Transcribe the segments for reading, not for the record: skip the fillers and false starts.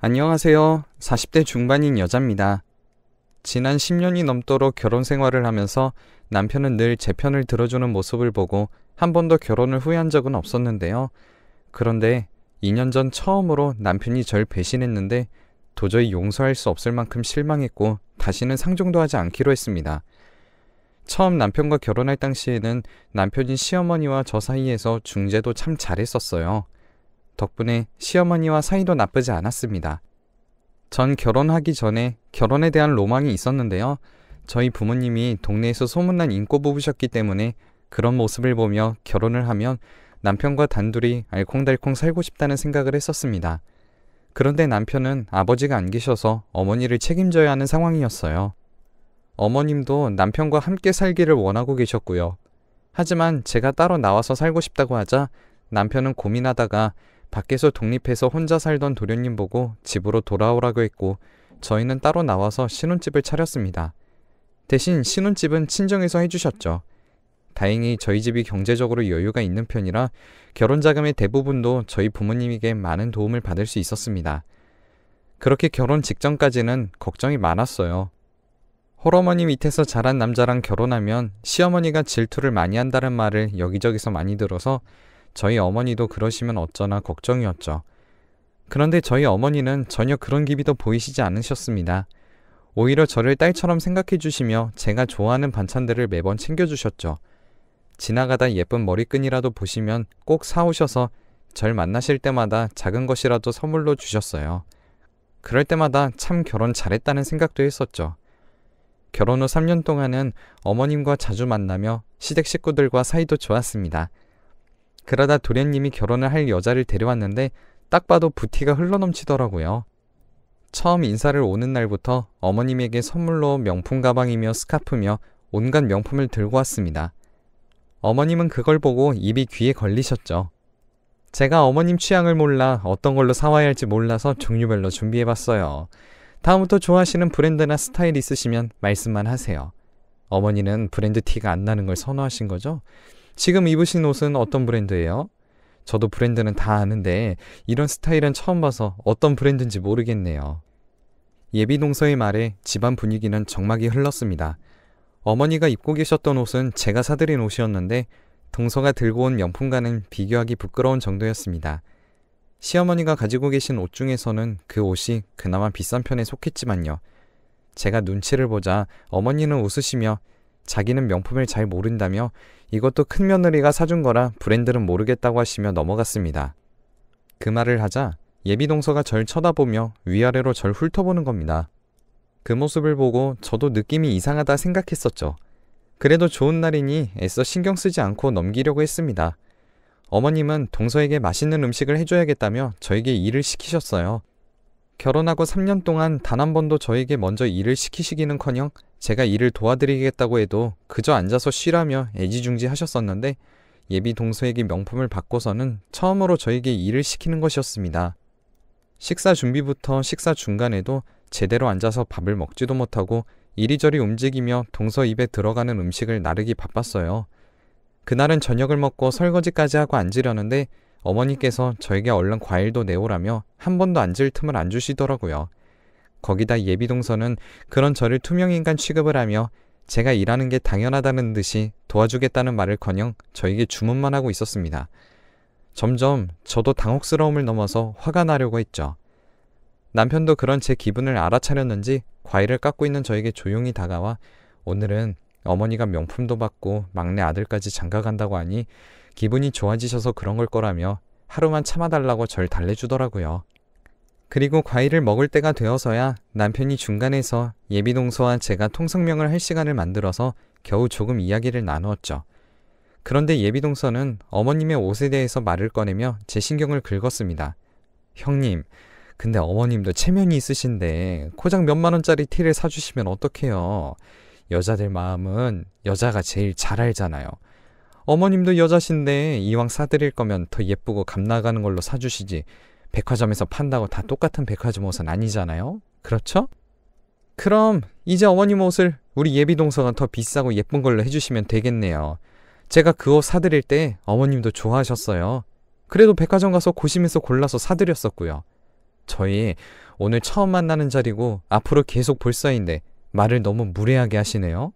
안녕하세요. 40대 중반인 여자입니다. 지난 10년이 넘도록 결혼 생활을 하면서 남편은 늘 제 편을 들어주는 모습을 보고 한 번도 결혼을 후회한 적은 없었는데요. 그런데 2년 전 처음으로 남편이 절 배신했는데 도저히 용서할 수 없을 만큼 실망했고 다시는 상종도 하지 않기로 했습니다. 처음 남편과 결혼할 당시에는 남편이 시어머니와 저 사이에서 중재도 참 잘했었어요. 덕분에 시어머니와 사이도 나쁘지 않았습니다. 전 결혼하기 전에 결혼에 대한 로망이 있었는데요. 저희 부모님이 동네에서 소문난 인꼬 부부셨기 때문에 그런 모습을 보며 결혼을 하면 남편과 단둘이 알콩달콩 살고 싶다는 생각을 했었습니다. 그런데 남편은 아버지가 안 계셔서 어머니를 책임져야 하는 상황이었어요. 어머님도 남편과 함께 살기를 원하고 계셨고요. 하지만 제가 따로 나와서 살고 싶다고 하자 남편은 고민하다가 밖에서 독립해서 혼자 살던 도련님 보고 집으로 돌아오라고 했고 저희는 따로 나와서 신혼집을 차렸습니다. 대신 신혼집은 친정에서 해주셨죠. 다행히 저희 집이 경제적으로 여유가 있는 편이라 결혼 자금의 대부분도 저희 부모님에게 많은 도움을 받을 수 있었습니다. 그렇게 결혼 직전까지는 걱정이 많았어요. 홀어머니 밑에서 자란 남자랑 결혼하면 시어머니가 질투를 많이 한다는 말을 여기저기서 많이 들어서 저희 어머니도 그러시면 어쩌나 걱정이었죠. 그런데 저희 어머니는 전혀 그런 기미도 보이시지 않으셨습니다. 오히려 저를 딸처럼 생각해 주시며 제가 좋아하는 반찬들을 매번 챙겨주셨죠. 지나가다 예쁜 머리끈이라도 보시면 꼭 사오셔서 절 만나실 때마다 작은 것이라도 선물로 주셨어요. 그럴 때마다 참 결혼 잘했다는 생각도 했었죠. 결혼 후 3년 동안은 어머님과 자주 만나며 시댁 식구들과 사이도 좋았습니다. 그러다 도련님이 결혼을 할 여자를 데려왔는데 딱 봐도 부티가 흘러넘치더라고요. 처음 인사를 오는 날부터 어머님에게 선물로 명품 가방이며 스카프며 온갖 명품을 들고 왔습니다. 어머님은 그걸 보고 입이 귀에 걸리셨죠. 제가 어머님 취향을 몰라 어떤 걸로 사와야 할지 몰라서 종류별로 준비해봤어요. 다음부터 좋아하시는 브랜드나 스타일 있으시면 말씀만 하세요. 어머니는 브랜드 티가 안 나는 걸 선호하신 거죠? 지금 입으신 옷은 어떤 브랜드예요? 저도 브랜드는 다 아는데 이런 스타일은 처음 봐서 어떤 브랜드인지 모르겠네요. 예비 동서의 말에 집안 분위기는 정막이 흘렀습니다. 어머니가 입고 계셨던 옷은 제가 사드린 옷이었는데 동서가 들고 온 명품과는 비교하기 부끄러운 정도였습니다. 시어머니가 가지고 계신 옷 중에서는 그 옷이 그나마 비싼 편에 속했지만요. 제가 눈치를 보자 어머니는 웃으시며 자기는 명품을 잘 모른다며 이것도 큰며느리가 사준 거라 브랜드는 모르겠다고 하시며 넘어갔습니다. 그 말을 하자 예비동서가 절 쳐다보며 위아래로 절 훑어보는 겁니다. 그 모습을 보고 저도 느낌이 이상하다 생각했었죠. 그래도 좋은 날이니 애써 신경 쓰지 않고 넘기려고 했습니다. 어머님은 동서에게 맛있는 음식을 해줘야겠다며 저에게 일을 시키셨어요. 결혼하고 3년 동안 단 한 번도 저에게 먼저 일을 시키시기는커녕 제가 일을 도와드리겠다고 해도 그저 앉아서 쉬라며 애지중지 하셨었는데 예비 동서에게 명품을 받고서는 처음으로 저에게 일을 시키는 것이었습니다. 식사 준비부터 식사 중간에도 제대로 앉아서 밥을 먹지도 못하고 이리저리 움직이며 동서 입에 들어가는 음식을 나르기 바빴어요. 그날은 저녁을 먹고 설거지까지 하고 앉으려는데 어머니께서 저에게 얼른 과일도 내오라며 한 번도 앉을 틈을 안 주시더라고요. 거기다 예비동서는 그런 저를 투명인간 취급을 하며 제가 일하는 게 당연하다는 듯이 도와주겠다는 말을커녕 저에게 주문만 하고 있었습니다. 점점 저도 당혹스러움을 넘어서 화가 나려고 했죠. 남편도 그런 제 기분을 알아차렸는지 과일을 깎고 있는 저에게 조용히 다가와 오늘은 어머니가 명품도 받고 막내 아들까지 장가간다고 하니 기분이 좋아지셔서 그런 걸 거라며 하루만 참아달라고 절 달래주더라고요. 그리고 과일을 먹을 때가 되어서야 남편이 중간에서 예비동서와 제가 통성명을 할 시간을 만들어서 겨우 조금 이야기를 나누었죠. 그런데 예비동서는 어머님의 옷에 대해서 말을 꺼내며 제 신경을 긁었습니다. 형님, 근데 어머님도 체면이 있으신데 고작 몇만 원짜리 티를 사주시면 어떡해요. 여자들 마음은 여자가 제일 잘 알잖아요. 어머님도 여자신데 이왕 사드릴 거면 더 예쁘고 값 나가는 걸로 사주시지 백화점에서 판다고 다 똑같은 백화점 옷은 아니잖아요. 그렇죠? 그럼 이제 어머님 옷을 우리 예비동서가 더 비싸고 예쁜 걸로 해주시면 되겠네요. 제가 그 옷 사드릴 때 어머님도 좋아하셨어요. 그래도 백화점 가서 고심해서 골라서 사드렸었고요. 저희 오늘 처음 만나는 자리고 앞으로 계속 볼 사이인데 말을 너무 무례하게 하시네요.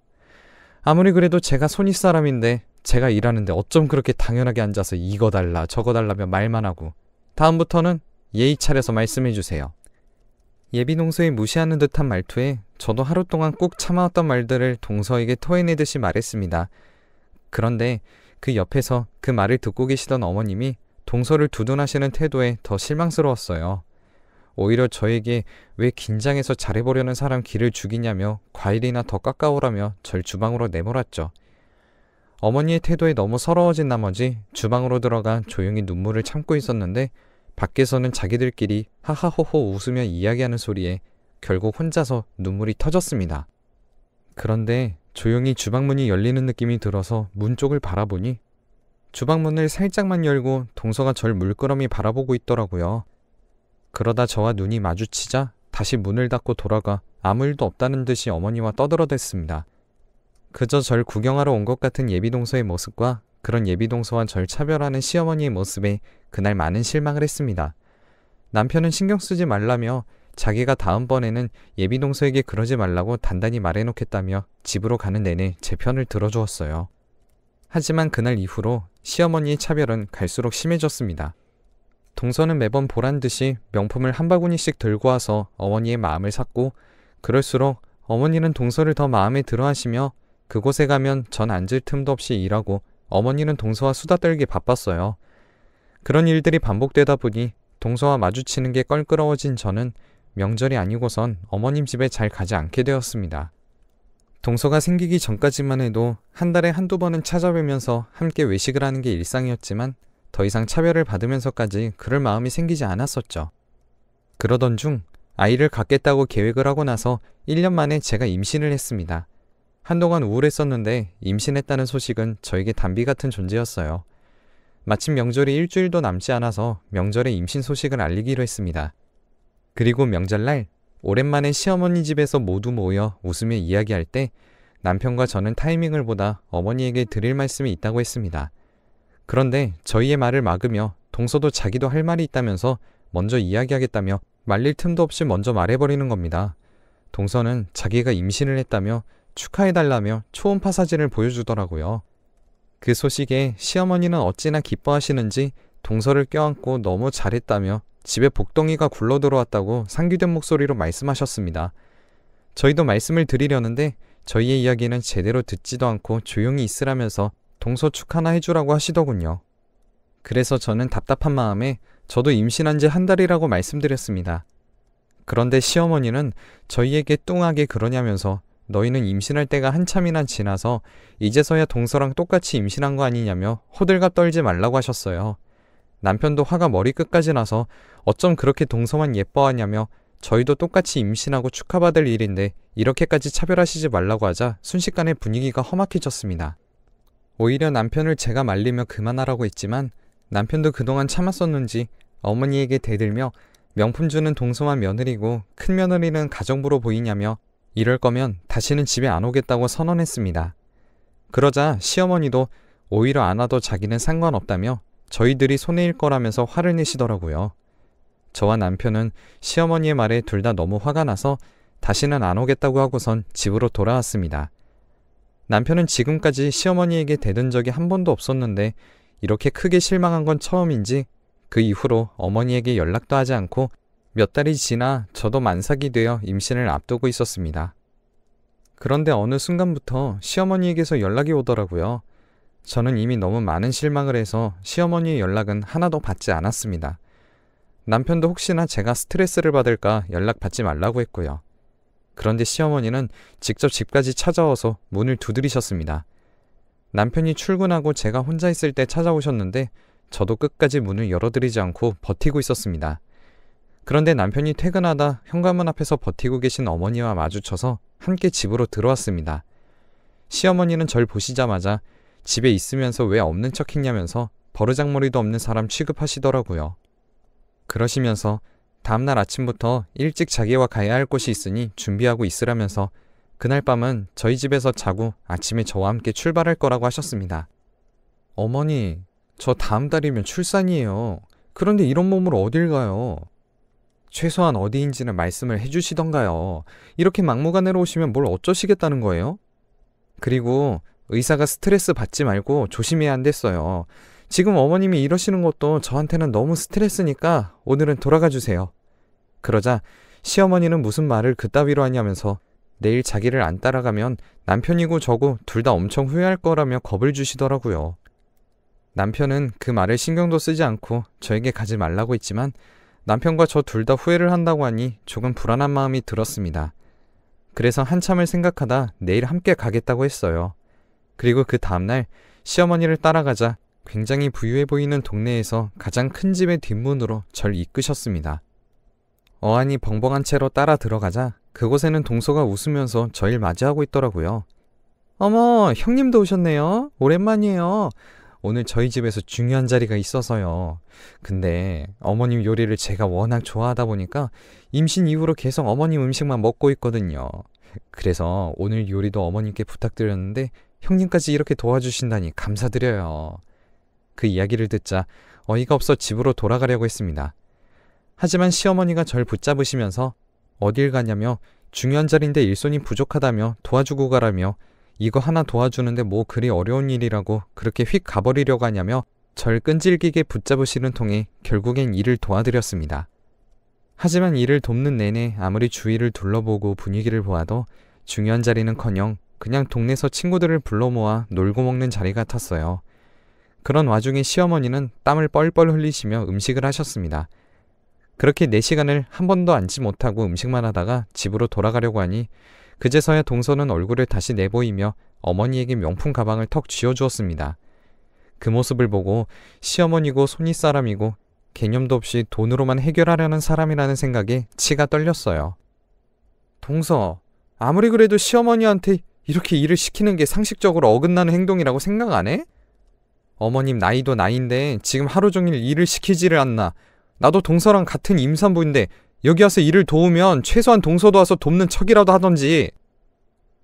아무리 그래도 제가 손윗 사람인데 제가 일하는데 어쩜 그렇게 당연하게 앉아서 이거 달라 저거 달라며 말만 하고 다음부터는 예의 차려서 말씀해 주세요. 예비 동서의 무시하는 듯한 말투에 저도 하루 동안 꾹 참아왔던 말들을 동서에게 토해내듯이 말했습니다. 그런데 그 옆에서 그 말을 듣고 계시던 어머님이 동서를 두둔하시는 태도에 더 실망스러웠어요. 오히려 저에게 왜 긴장해서 잘해보려는 사람 기를 죽이냐며 과일이나 더 깎아오라며 절 주방으로 내몰았죠. 어머니의 태도에 너무 서러워진 나머지 주방으로 들어가 조용히 눈물을 참고 있었는데 밖에서는 자기들끼리 하하호호 웃으며 이야기하는 소리에 결국 혼자서 눈물이 터졌습니다. 그런데 조용히 주방문이 열리는 느낌이 들어서 문 쪽을 바라보니 주방문을 살짝만 열고 동서가 절 물끄러미 바라보고 있더라고요. 그러다 저와 눈이 마주치자 다시 문을 닫고 돌아가 아무 일도 없다는 듯이 어머니와 떠들어댔습니다. 그저 절 구경하러 온 것 같은 예비동서의 모습과 그런 예비동서와 절 차별하는 시어머니의 모습에 그날 많은 실망을 했습니다. 남편은 신경 쓰지 말라며 자기가 다음번에는 예비동서에게 그러지 말라고 단단히 말해놓겠다며 집으로 가는 내내 제 편을 들어주었어요. 하지만 그날 이후로 시어머니의 차별은 갈수록 심해졌습니다. 동서는 매번 보란듯이 명품을 한 바구니씩 들고 와서 어머니의 마음을 샀고 그럴수록 어머니는 동서를 더 마음에 들어하시며 그곳에 가면 전 앉을 틈도 없이 일하고 어머니는 동서와 수다 떨기 바빴어요. 그런 일들이 반복되다 보니 동서와 마주치는 게 껄끄러워진 저는 명절이 아니고선 어머님 집에 잘 가지 않게 되었습니다. 동서가 생기기 전까지만 해도 한 달에 한두 번은 찾아뵈면서 함께 외식을 하는 게 일상이었지만 더 이상 차별을 받으면서까지 그럴 마음이 생기지 않았었죠. 그러던 중 아이를 갖겠다고 계획을 하고 나서 1년 만에 제가 임신을 했습니다. 한동안 우울했었는데 임신했다는 소식은 저에게 단비 같은 존재였어요. 마침 명절이 일주일도 남지 않아서 명절에 임신 소식을 알리기로 했습니다. 그리고 명절날 오랜만에 시어머니 집에서 모두 모여 웃으며 이야기할 때 남편과 저는 타이밍을 보다 어머니에게 드릴 말씀이 있다고 했습니다. 그런데 저희의 말을 막으며 동서도 자기도 할 말이 있다면서 먼저 이야기하겠다며 말릴 틈도 없이 먼저 말해버리는 겁니다. 동서는 자기가 임신을 했다며 축하해달라며 초음파 사진을 보여주더라고요. 그 소식에 시어머니는 어찌나 기뻐하시는지 동서를 껴안고 너무 잘했다며 집에 복덩이가 굴러들어왔다고 상기된 목소리로 말씀하셨습니다. 저희도 말씀을 드리려는데 저희의 이야기는 제대로 듣지도 않고 조용히 있으라면서 동서 축하나 해주라고 하시더군요. 그래서 저는 답답한 마음에 저도 임신한 지 한 달이라고 말씀드렸습니다. 그런데 시어머니는 저희에게 뚱하게 그러냐면서 너희는 임신할 때가 한참이나 지나서 이제서야 동서랑 똑같이 임신한 거 아니냐며 호들갑 떨지 말라고 하셨어요. 남편도 화가 머리끝까지 나서 어쩜 그렇게 동서만 예뻐하냐며 저희도 똑같이 임신하고 축하받을 일인데 이렇게까지 차별하시지 말라고 하자 순식간에 분위기가 험악해졌습니다. 오히려 남편을 제가 말리며 그만하라고 했지만 남편도 그동안 참았었는지 어머니에게 대들며 명품 주는 동서만 며느리고 큰 며느리는 가정부로 보이냐며 이럴 거면 다시는 집에 안 오겠다고 선언했습니다. 그러자 시어머니도 오히려 안 와도 자기는 상관없다며 저희들이 손해일 거라면서 화를 내시더라고요. 저와 남편은 시어머니의 말에 둘 다 너무 화가 나서 다시는 안 오겠다고 하고선 집으로 돌아왔습니다. 남편은 지금까지 시어머니에게 대든 적이 한 번도 없었는데 이렇게 크게 실망한 건 처음인지 그 이후로 어머니에게 연락도 하지 않고 몇 달이 지나 저도 만삭이 되어 임신을 앞두고 있었습니다. 그런데 어느 순간부터 시어머니에게서 연락이 오더라고요. 저는 이미 너무 많은 실망을 해서 시어머니의 연락은 하나도 받지 않았습니다. 남편도 혹시나 제가 스트레스를 받을까 연락받지 말라고 했고요. 그런데 시어머니는 직접 집까지 찾아와서 문을 두드리셨습니다. 남편이 출근하고 제가 혼자 있을 때 찾아오셨는데 저도 끝까지 문을 열어드리지 않고 버티고 있었습니다. 그런데 남편이 퇴근하다 현관문 앞에서 버티고 계신 어머니와 마주쳐서 함께 집으로 들어왔습니다. 시어머니는 절 보시자마자 집에 있으면서 왜 없는 척 했냐면서 버르장머리도 없는 사람 취급하시더라고요. 그러시면서 다음날 아침부터 일찍 자기와 가야 할 곳이 있으니 준비하고 있으라면서 그날 밤은 저희 집에서 자고 아침에 저와 함께 출발할 거라고 하셨습니다. 어머니, 저 다음 달이면 출산이에요. 그런데 이런 몸으로 어딜 가요? 최소한 어디인지는 말씀을 해주시던가요. 이렇게 막무가내로 오시면 뭘 어쩌시겠다는 거예요? 그리고 의사가 스트레스 받지 말고 조심해야 한댔어요. 지금 어머님이 이러시는 것도 저한테는 너무 스트레스니까 오늘은 돌아가 주세요. 그러자 시어머니는 무슨 말을 그따위로 하냐면서 내일 자기를 안 따라가면 남편이고 저고 둘 다 엄청 후회할 거라며 겁을 주시더라고요. 남편은 그 말을 신경도 쓰지 않고 저에게 가지 말라고 했지만 남편과 저 둘 다 후회를 한다고 하니 조금 불안한 마음이 들었습니다. 그래서 한참을 생각하다 내일 함께 가겠다고 했어요. 그리고 그 다음날 시어머니를 따라가자 굉장히 부유해 보이는 동네에서 가장 큰 집의 뒷문으로 절 이끄셨습니다. 어안이 벙벙한 채로 따라 들어가자 그곳에는 동서가 웃으면서 저를 맞이하고 있더라고요. 어머, 형님도 오셨네요. 오랜만이에요. 오늘 저희 집에서 중요한 자리가 있어서요. 근데 어머님 요리를 제가 워낙 좋아하다 보니까 임신 이후로 계속 어머님 음식만 먹고 있거든요. 그래서 오늘 요리도 어머님께 부탁드렸는데 형님까지 이렇게 도와주신다니 감사드려요. 그 이야기를 듣자 어이가 없어 집으로 돌아가려고 했습니다. 하지만 시어머니가 절 붙잡으시면서 어딜 가냐며 중요한 자리인데 일손이 부족하다며 도와주고 가라며 이거 하나 도와주는데 뭐 그리 어려운 일이라고 그렇게 휙 가버리려고 하냐며 절 끈질기게 붙잡으시는 통에 결국엔 일을 도와드렸습니다. 하지만 일을 돕는 내내 아무리 주위를 둘러보고 분위기를 보아도 중요한 자리는커녕 그냥 동네에서 친구들을 불러 모아 놀고 먹는 자리 같았어요. 그런 와중에 시어머니는 땀을 뻘뻘 흘리시며 음식을 하셨습니다. 그렇게 4시간을 한 번도 앉지 못하고 음식만 하다가 집으로 돌아가려고 하니 그제서야 동서는 얼굴을 다시 내보이며 어머니에게 명품 가방을 턱 쥐어주었습니다. 그 모습을 보고 시어머니고 손윗사람이고 개념도 없이 돈으로만 해결하려는 사람이라는 생각에 치가 떨렸어요. 동서, 아무리 그래도 시어머니한테 이렇게 일을 시키는 게 상식적으로 어긋나는 행동이라고 생각 안 해? 어머님 나이도 나이인데 지금 하루 종일 일을 시키지를 않나. 나도 동서랑 같은 임산부인데 여기 와서 일을 도우면 최소한 동서도 와서 돕는 척이라도 하던지.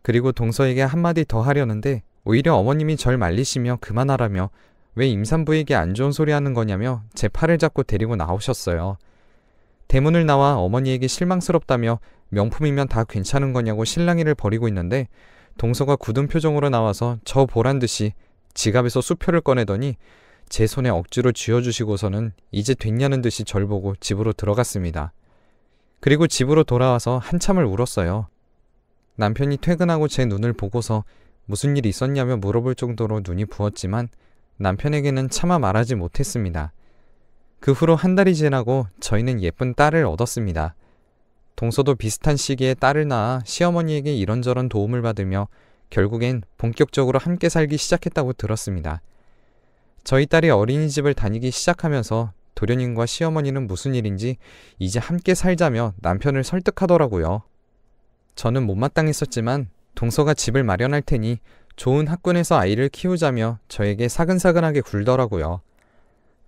그리고 동서에게 한마디 더 하려는데 오히려 어머님이 절 말리시며 그만하라며 왜 임산부에게 안 좋은 소리 하는 거냐며 제 팔을 잡고 데리고 나오셨어요. 대문을 나와 어머니에게 실망스럽다며 명품이면 다 괜찮은 거냐고 실랑이를 벌이고 있는데 동서가 굳은 표정으로 나와서 저 보란 듯이 지갑에서 수표를 꺼내더니 제 손에 억지로 쥐어주시고서는 이제 됐냐는 듯이 절 보고 집으로 들어갔습니다. 그리고 집으로 돌아와서 한참을 울었어요. 남편이 퇴근하고 제 눈을 보고서 무슨 일이 있었냐며 물어볼 정도로 눈이 부었지만 남편에게는 차마 말하지 못했습니다. 그 후로 한 달이 지나고 저희는 예쁜 딸을 얻었습니다. 동서도 비슷한 시기에 딸을 낳아 시어머니에게 이런저런 도움을 받으며 결국엔 본격적으로 함께 살기 시작했다고 들었습니다. 저희 딸이 어린이집을 다니기 시작하면서 도련님과 시어머니는 무슨 일인지 이제 함께 살자며 남편을 설득하더라고요. 저는 못마땅했었지만 동서가 집을 마련할 테니 좋은 학군에서 아이를 키우자며 저에게 사근사근하게 굴더라고요.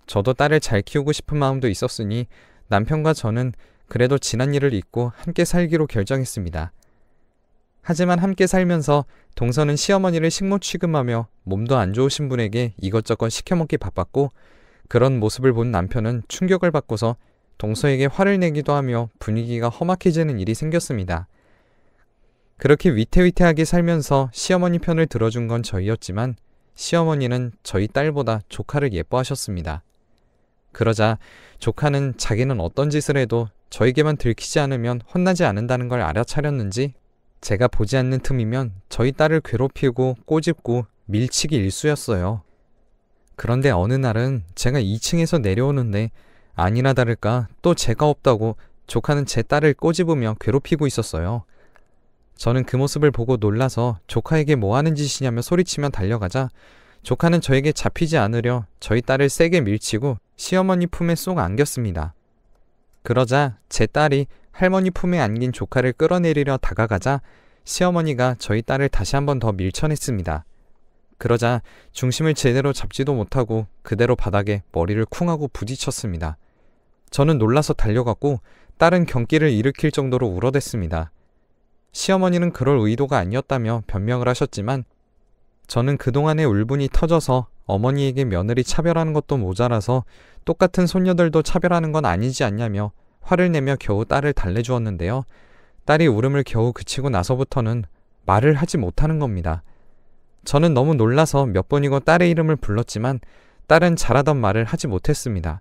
저도 딸을 잘 키우고 싶은 마음도 있었으니 남편과 저는 그래도 지난 일을 잊고 함께 살기로 결정했습니다. 하지만 함께 살면서 동서는 시어머니를 식모 취급하며 몸도 안 좋으신 분에게 이것저것 시켜먹기 바빴고 그런 모습을 본 남편은 충격을 받고서 동서에게 화를 내기도 하며 분위기가 험악해지는 일이 생겼습니다. 그렇게 위태위태하게 살면서 시어머니 편을 들어준 건 저희였지만 시어머니는 저희 딸보다 조카를 예뻐하셨습니다. 그러자 조카는 자기는 어떤 짓을 해도 저에게만 들키지 않으면 혼나지 않는다는 걸 알아차렸는지 제가 보지 않는 틈이면 저희 딸을 괴롭히고 꼬집고 밀치기 일쑤였어요. 그런데 어느 날은 제가 2층에서 내려오는데 아니나 다를까 또 제가 없다고 조카는 제 딸을 꼬집으며 괴롭히고 있었어요. 저는 그 모습을 보고 놀라서 조카에게 뭐 하는 짓이냐며 소리치며 달려가자 조카는 저에게 잡히지 않으려 저희 딸을 세게 밀치고 시어머니 품에 쏙 안겼습니다. 그러자 제 딸이 할머니 품에 안긴 조카를 끌어내리려 다가가자 시어머니가 저희 딸을 다시 한 번 더 밀쳐냈습니다. 그러자 중심을 제대로 잡지도 못하고 그대로 바닥에 머리를 쿵 하고 부딪혔습니다. 저는 놀라서 달려갔고 딸은 경기를 일으킬 정도로 울어댔습니다. 시어머니는 그럴 의도가 아니었다며 변명을 하셨지만 저는 그동안의 울분이 터져서 어머니에게 며느리 차별하는 것도 모자라서 똑같은 손녀들도 차별하는 건 아니지 않냐며 화를 내며 겨우 딸을 달래주었는데요. 딸이 울음을 겨우 그치고 나서부터는 말을 하지 못하는 겁니다. 저는 너무 놀라서 몇 번이고 딸의 이름을 불렀지만 딸은 잘하던 말을 하지 못했습니다.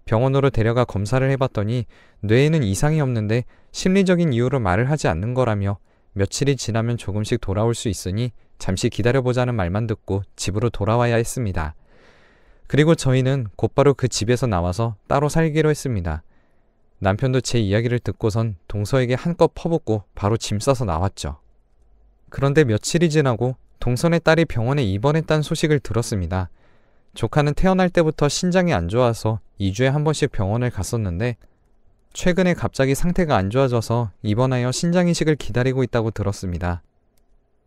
병원으로 데려가 검사를 해봤더니 뇌에는 이상이 없는데 심리적인 이유로 말을 하지 않는 거라며 며칠이 지나면 조금씩 돌아올 수 있으니 잠시 기다려보자는 말만 듣고 집으로 돌아와야 했습니다. 그리고 저희는 곧바로 그 집에서 나와서 따로 살기로 했습니다. 남편도 제 이야기를 듣고선 동서에게 한껏 퍼붓고 바로 짐 싸서 나왔죠. 그런데 며칠이 지나고 동선의 딸이 병원에 입원했다는 소식을 들었습니다. 조카는 태어날 때부터 신장이 안 좋아서 2주에 한 번씩 병원을 갔었는데 최근에 갑자기 상태가 안 좋아져서 입원하여 신장 이식을 기다리고 있다고 들었습니다.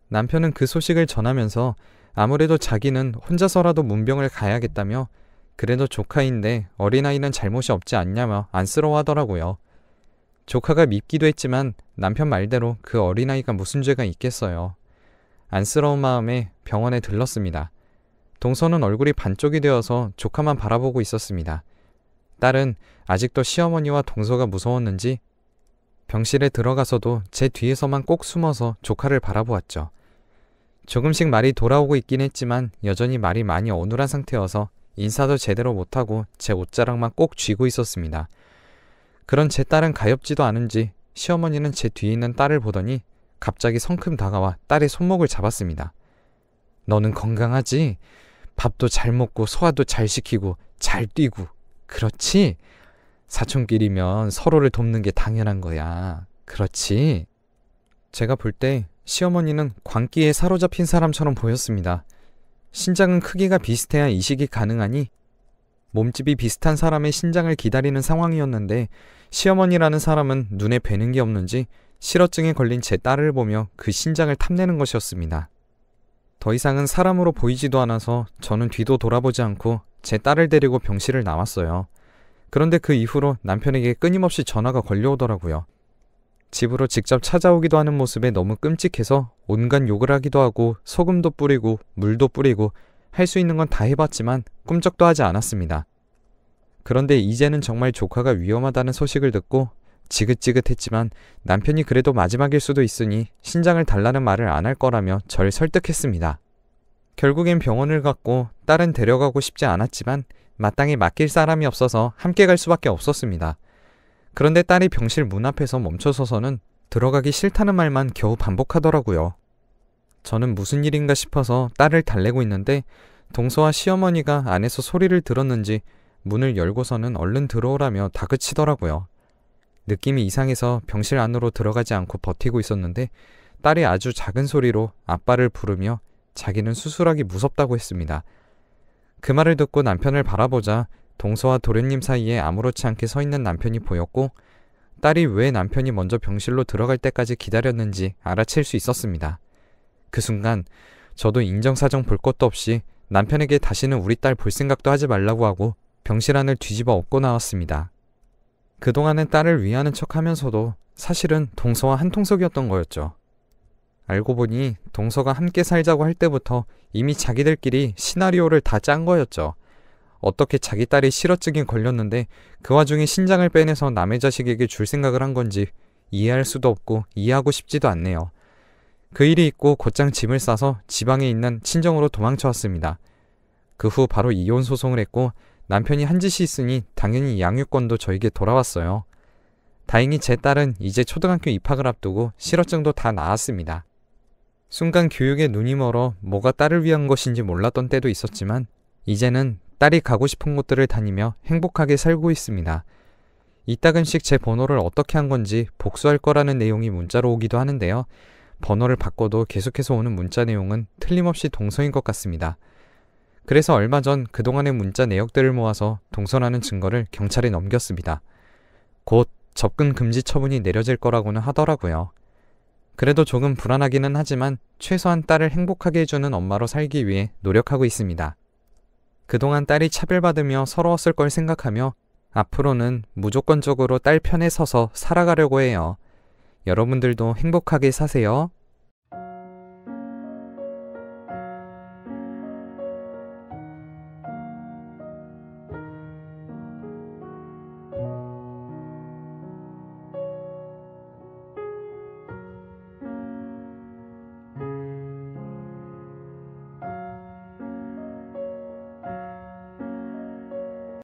남편은 그 소식을 전하면서 아무래도 자기는 혼자서라도 문병을 가야겠다며 그래도 조카인데 어린아이는 잘못이 없지 않냐며 안쓰러워하더라고요. 조카가 밉기도 했지만 남편 말대로 그 어린아이가 무슨 죄가 있겠어요. 안쓰러운 마음에 병원에 들렀습니다. 동서는 얼굴이 반쪽이 되어서 조카만 바라보고 있었습니다. 딸은 아직도 시어머니와 동서가 무서웠는지 병실에 들어가서도 제 뒤에서만 꼭 숨어서 조카를 바라보았죠. 조금씩 말이 돌아오고 있긴 했지만 여전히 말이 많이 어눌한 상태여서 인사도 제대로 못하고 제 옷자락만 꼭 쥐고 있었습니다. 그런 제 딸은 가엾지도 않은지 시어머니는 제 뒤에 있는 딸을 보더니 갑자기 성큼 다가와 딸의 손목을 잡았습니다. 너는 건강하지? 밥도 잘 먹고 소화도 잘 시키고 잘 뛰고 그렇지? 사촌끼리면 서로를 돕는 게 당연한 거야. 그렇지? 제가 볼 때 시어머니는 광기에 사로잡힌 사람처럼 보였습니다. 신장은 크기가 비슷해야 이식이 가능하니 몸집이 비슷한 사람의 신장을 기다리는 상황이었는데 시어머니라는 사람은 눈에 뵈는 게 없는지 실어증에 걸린 제 딸을 보며 그 신장을 탐내는 것이었습니다. 더 이상은 사람으로 보이지도 않아서 저는 뒤도 돌아보지 않고 제 딸을 데리고 병실을 나왔어요. 그런데 그 이후로 남편에게 끊임없이 전화가 걸려오더라고요. 집으로 직접 찾아오기도 하는 모습에 너무 끔찍해서 온갖 욕을 하기도 하고 소금도 뿌리고 물도 뿌리고 할 수 있는 건 다 해봤지만 꿈쩍도 하지 않았습니다. 그런데 이제는 정말 조카가 위험하다는 소식을 듣고 지긋지긋했지만 남편이 그래도 마지막일 수도 있으니 신장을 달라는 말을 안 할 거라며 절 설득했습니다. 결국엔 병원을 갔고 딸은 데려가고 싶지 않았지만 마땅히 맡길 사람이 없어서 함께 갈 수밖에 없었습니다. 그런데 딸이 병실 문 앞에서 멈춰서서는 들어가기 싫다는 말만 겨우 반복하더라고요. 저는 무슨 일인가 싶어서 딸을 달래고 있는데 동서와 시어머니가 안에서 소리를 들었는지 문을 열고서는 얼른 들어오라며 다그치더라고요. 느낌이 이상해서 병실 안으로 들어가지 않고 버티고 있었는데 딸이 아주 작은 소리로 아빠를 부르며 자기는 수술하기 무섭다고 했습니다. 그 말을 듣고 남편을 바라보자 동서와 도련님 사이에 아무렇지 않게 서 있는 남편이 보였고 딸이 왜 남편이 먼저 병실로 들어갈 때까지 기다렸는지 알아챌 수 있었습니다. 그 순간 저도 인정사정 볼 것도 없이 남편에게 다시는 우리 딸 볼 생각도 하지 말라고 하고 병실 안을 뒤집어 엎고 나왔습니다. 그동안은 딸을 위하는 척하면서도 사실은 동서와 한 통속이었던 거였죠. 알고 보니 동서가 함께 살자고 할 때부터 이미 자기들끼리 시나리오를 다 짠 거였죠. 어떻게 자기 딸이 실어증이 걸렸는데 그 와중에 신장을 빼내서 남의 자식에게 줄 생각을 한 건지 이해할 수도 없고 이해하고 싶지도 않네요. 그 일이 있고 곧장 짐을 싸서 지방에 있는 친정으로 도망쳐 왔습니다. 그 후 바로 이혼 소송을 했고 남편이 한 짓이 있으니 당연히 양육권도 저에게 돌아왔어요. 다행히 제 딸은 이제 초등학교 입학을 앞두고 실어증도 다 나았습니다. 순간 교육에 눈이 멀어 뭐가 딸을 위한 것인지 몰랐던 때도 있었지만 이제는 딸이 가고 싶은 곳들을 다니며 행복하게 살고 있습니다. 이따금씩 제 번호를 어떻게 한 건지 복수할 거라는 내용이 문자로 오기도 하는데요. 번호를 바꿔도 계속해서 오는 문자 내용은 틀림없이 동서인 것 같습니다. 그래서 얼마 전 그동안의 문자 내역들을 모아서 동서라는 증거를 경찰에 넘겼습니다. 곧 접근 금지 처분이 내려질 거라고는 하더라고요. 그래도 조금 불안하기는 하지만 최소한 딸을 행복하게 해주는 엄마로 살기 위해 노력하고 있습니다. 그동안 딸이 차별받으며 서러웠을 걸 생각하며 앞으로는 무조건적으로 딸 편에 서서 살아가려고 해요. 여러분들도 행복하게 사세요.